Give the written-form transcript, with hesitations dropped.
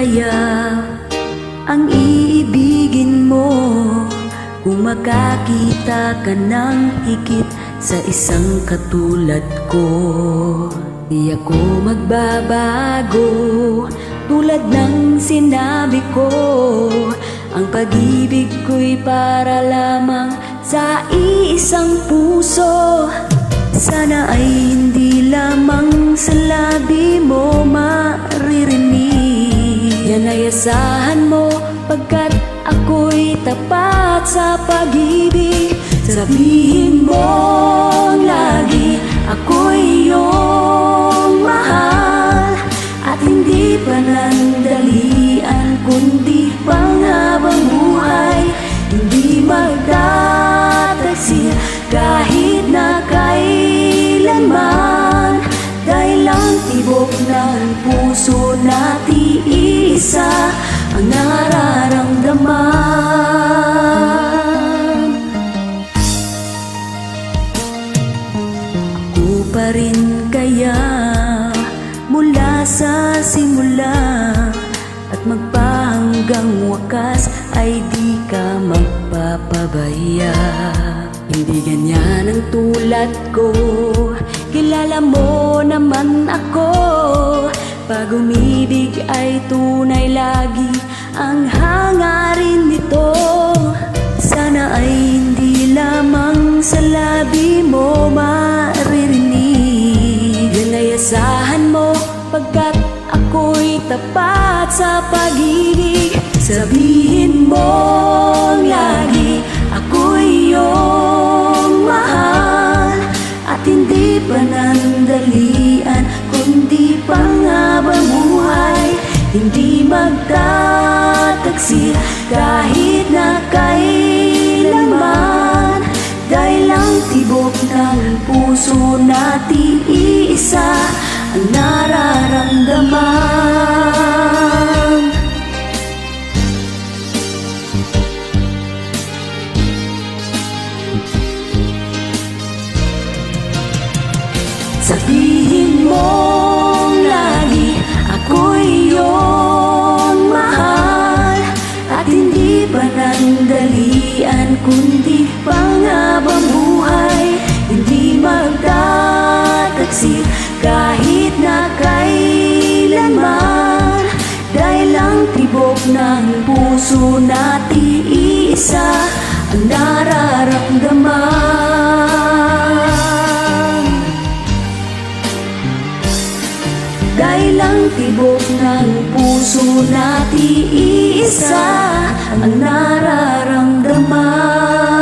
kaya ang iibigin mo kung makakita ka ng higit sa isang katulad ko? Di ako magbabago tulad ng sinabi ko. Ang pag-ibig ko'y para lamang sa iisang puso. Sana ay hindi lamang sa labi mo maririnig. Yan ay asahan mo pagkat ako'y tapat sa pag-ibig. Sabihin mo lagi ako'y iyong mahal, at hindi panandalian kundi panghabang buhay. Hindi magtataksil kahit na kailanman, dahil lang tibok ng puso natin isa ang nararamdaman. Ako pa rin kaya mula sa simula at magpahanggang wakas ay di ka magpapabaya. Hindi ganyan ang tulad ko, kilala mo naman ako. Pag umibig ay tunay lagi ang hangarin nito. Sana ay hindi lamang sa labi mo maririnig. Yan ay asahan mo pagkat ako'y tapat sa pag-ibig. Sabihin mo lagi ako'y iyong mahal, at hindi panandalian kundi panghabang buhay. Hindi magtataksil kahit na kailanman, dahil lang tibok ng puso natin iisa ang nararamdaman. Sabihin mo lagi ako'y iyong mahal, at hindi panandalian kundi panghabang buhay. Hindi magtataksil kahit na kailanman, dahil lang tibok ng puso natin isa ang nararamdaman. Dahil lang tibok ng puso natin isa ang nararamdaman.